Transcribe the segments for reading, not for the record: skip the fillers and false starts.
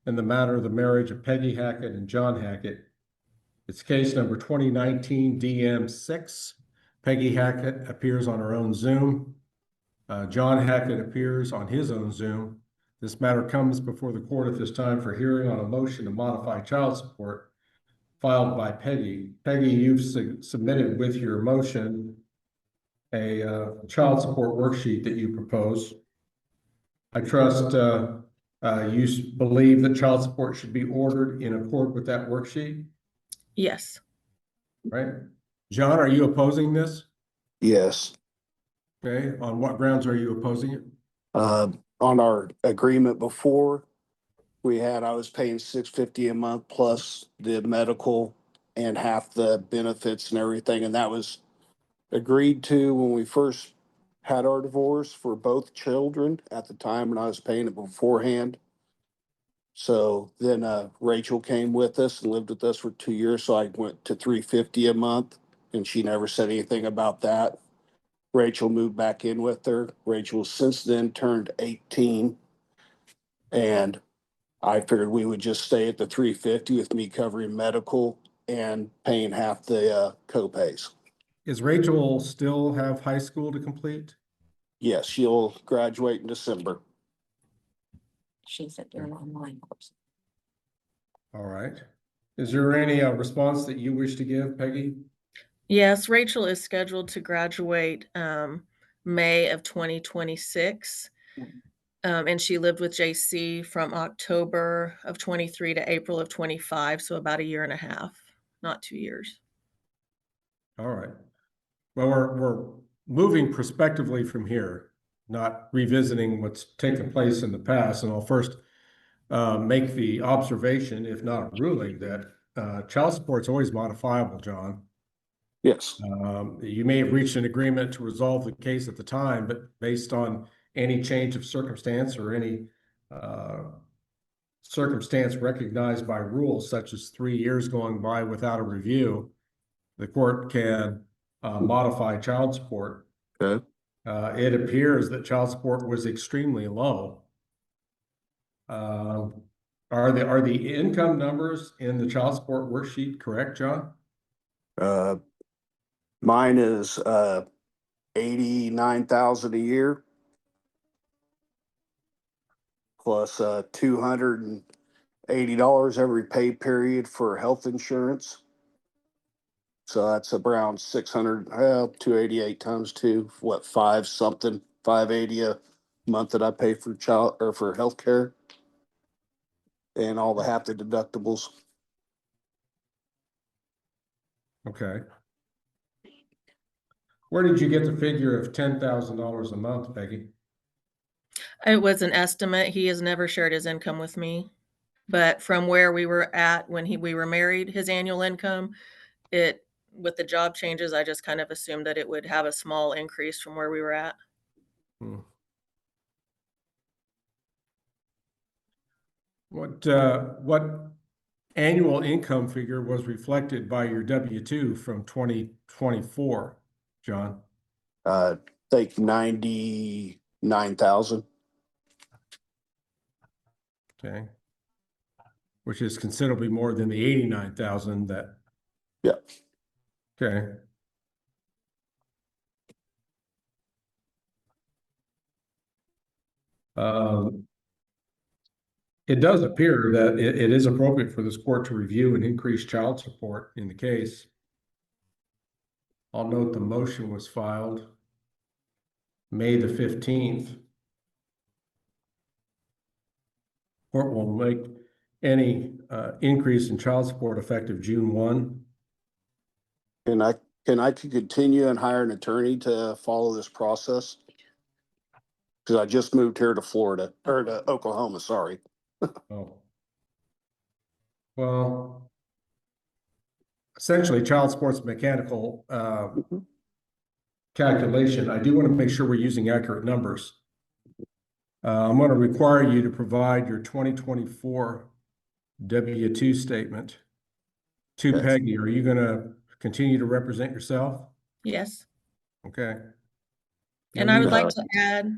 in the matter of the marriage of Peggy Hackett and John Hackett. It's case number 2019 DM6. Peggy Hackett appears on her own Zoom. John Hackett appears on his own Zoom. This matter comes before the court at this time for hearing on a motion to modify child support filed by Peggy. Peggy, you've submitted with your motion a child support worksheet that you propose. I trust you believe that child support should be ordered in accord with that worksheet? Yes. Right. John, are you opposing this? Yes. Okay. On what grounds are you opposing it? On our agreement before, I was paying $650 a month plus the medical and half the benefits and everything, and that was agreed to when we first had our divorce for both children at the time, and I was paying it beforehand. So then Rachel came with us and lived with us for 2 years, so I went to $350 a month, and she never said anything about that. Rachel moved back in with her. Rachel since then turned 18, and I figured we would just stay at the $350 with me covering medical and paying half the co-pays. Is Rachel still have high school to complete? Yes, she'll graduate in December. She's at an online course. All right. Is there any response that you wish to give, Peggy? Yes, Rachel is scheduled to graduate May of 2026. And she lived with JC from October of 23 to April of 25, so about 1.5 years, not 2 years. All right. Well, we're moving prospectively from here, not revisiting what's taken place in the past. And I'll first make the observation, if not a ruling, that child support is always modifiable, John. Yes. You may have reached an agreement to resolve the case at the time, but based on any change of circumstance or any circumstance recognized by rules, such as 3 years going by without a review, the court can modify child support. Okay. It appears that child support was extremely low. Are the income numbers in the child support worksheet correct, John? Mine is $89,000 a year plus $280 every pay period for health insurance. So that's around 288 times 2, what, 580 a month that I pay for child or for health care and all the half the deductibles. Okay. Where did you get the figure of $10,000 a month, Peggy? It was an estimate. He has never shared his income with me, but from where we were at when we were married, his annual income, with the job changes, I just kind of assumed that it would have a small increase from where we were at. What annual income figure was reflected by your W-2 from 2024, John? Like 99,000. Okay. Which is considerably more than the 89,000 that. Yeah. Okay. It does appear that it is appropriate for this court to review and increase child support in the case. I'll note the motion was filed May the 15th. Court will make any increase in child support effective June 1. And I continue and hire an attorney to follow this process? Because I just moved here to Florida, or to Oklahoma, sorry. Oh. Well, essentially child support's mechanical calculation. I do want to make sure we're using accurate numbers. I'm going to require you to provide your 2024 W-2 statement to Okay. Peggy. Are you going to continue to represent yourself? Yes. Okay. And I would like to add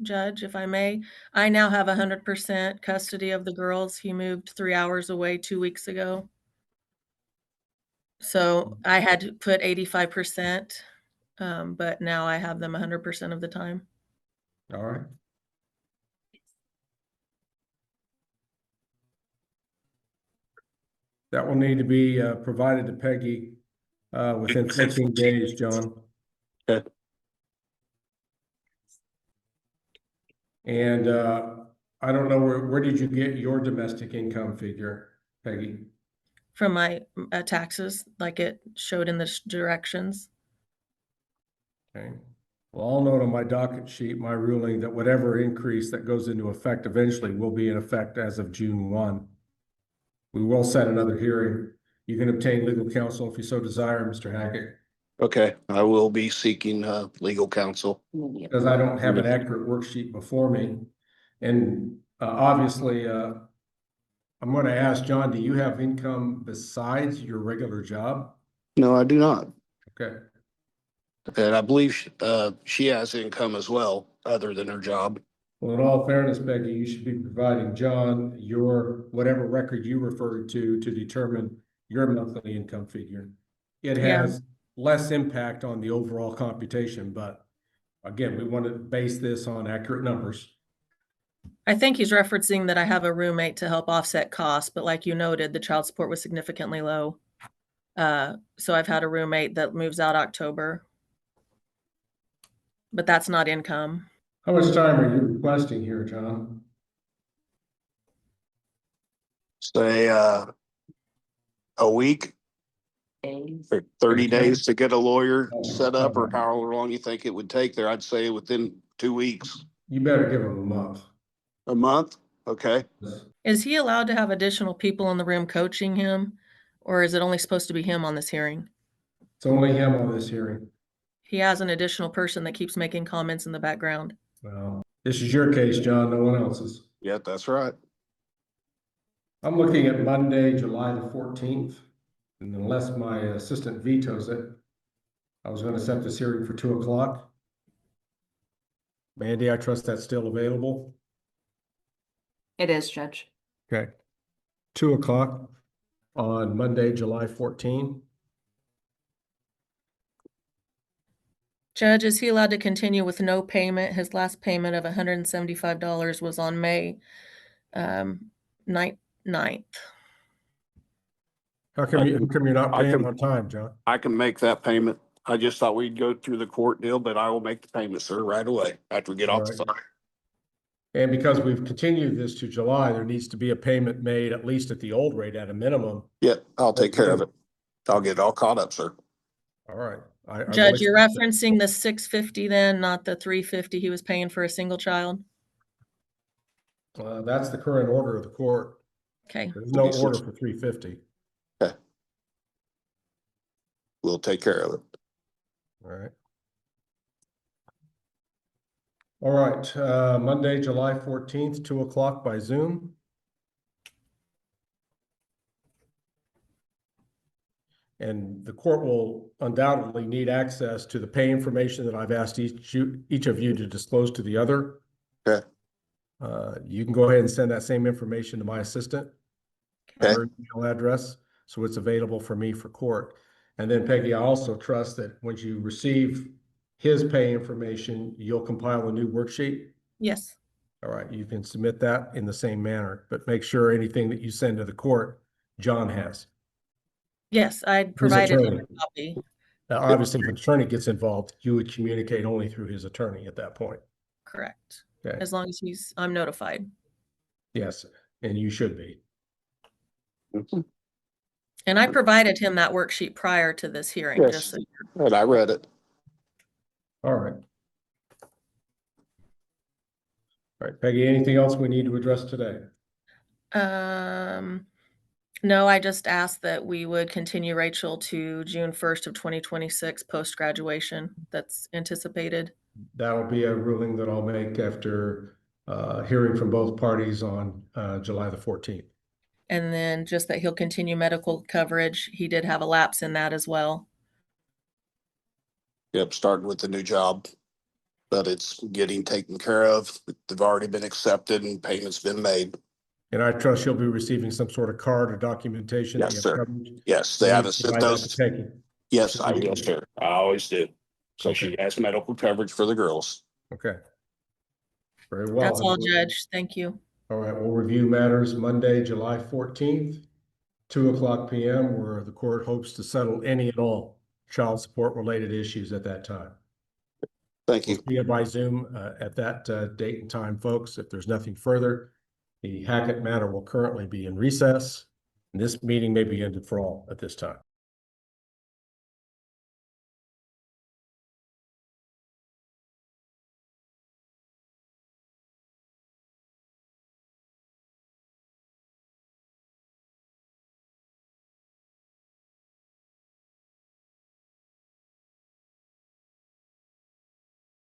Judge, if I may. I now have 100% custody of the girls. He moved 3 hours away 2 weeks ago. So I had to put 85%, but now I have them 100% of the time. All right. That will need to be provided to Peggy within 15 days, John. Okay. And I don't know, where did you get your domestic income figure, Peggy? From my taxes, like it showed in the directions. Okay. Well, I'll note on my docket sheet, my ruling that whatever increase that goes into effect eventually will be in effect as of June 1. We will set another hearing. You can obtain legal counsel if you so desire, Mr. Hackett. Okay, I will be seeking legal counsel. Because I don't have an accurate worksheet before me. And obviously, I'm going to ask John, do you have income besides your regular job? No, I do not. Okay. And I believe she has income as well, other than her job. Well, in all fairness, Becky, you should be providing John your, whatever record you referred to determine your monthly income figure. It has less impact on the overall computation, but again, we want to base this on accurate numbers. I think he's referencing that I have a roommate to help offset costs, but like you noted, the child support was significantly low. So I've had a roommate that moves out October, but that's not income. How much time are you requesting here, John? Say a week or 30 days to get a lawyer set up, or however long you think it would take there. I'd say within 2 weeks. You better give him a month. A month? Okay. Is he allowed to have additional people in the room coaching him, or is it only supposed to be him on this hearing? It's only him on this hearing. He has an additional person that keeps making comments in the background. Well, this is your case, John, no one else's. Yeah, that's right. I'm looking at Monday, July the 14th, and unless my assistant vetoes it, I was going to set this hearing for 2 o'clock. Mandy, I trust that's still available. It is, Judge. Okay. 2 o'clock on Monday, July 14. Judge, is he allowed to continue with no payment? His last payment of $175 was on May 9th. How come you're not paying on time, John? I can make that payment. I just thought we'd go through the court deal, but I will make the payment, sir, right away after we get off the phone. And because we've continued this to July, there needs to be a payment made at least at the old rate at a minimum. Yeah, I'll take care of it. I'll get it all caught up, sir. All right. Judge, you're referencing the $650 then, not the $350 he was paying for a single child? That's the current order of the court. Okay. There's no order for $350. Okay. We'll take care of it. All right. All right, Monday, July 14th, 2 o'clock by Zoom. And the court will undoubtedly need access to the pay information that I've asked each of you to disclose to the other. Okay. You can go ahead and send that same information to my assistant. Okay. Her email address, so it's available for me for court. And then Peggy, I also trust that once you receive his pay information, you'll compile a new worksheet. Yes. All right, you can submit that in the same manner, but make sure anything that you send to the court, John has. Yes, I provided him a copy. Now, obviously, if an attorney gets involved, you would communicate only through his attorney at that point. Correct. Okay. As long as I'm notified. Yes, and you should be. And I provided him that worksheet prior to this hearing. Yes. Just so And I read it. All right. All right, Peggy, anything else we need to address today? No, I just asked that we would continue Rachel to June 1st of 2026 post-graduation. That's anticipated. That'll be a ruling that I'll make after hearing from both parties on July the 14th. And then just that he'll continue medical coverage. He did have a lapse in that as well. Yep, starting with the new job. but it's getting taken care of. They've already been accepted and payments been made. And I trust you'll be receiving some sort of card or documentation. that Yes, you have sir. coverage. Yes, they You haven't sent provide that those. to Peggy. Yes, yes, sir. I always do. So she Okay. has medical coverage for the girls. Okay. Very well. That's all, Judge. Thank you. All right, we'll review matters Monday, July 14th, 2:00 p.m., where the court hopes to settle any and all child support related issues at that time. Thank We'll you. see you by Zoom at that date and time, folks. If there's nothing further, the Hackett matter will currently be in recess. And this meeting may be ended for all at this time.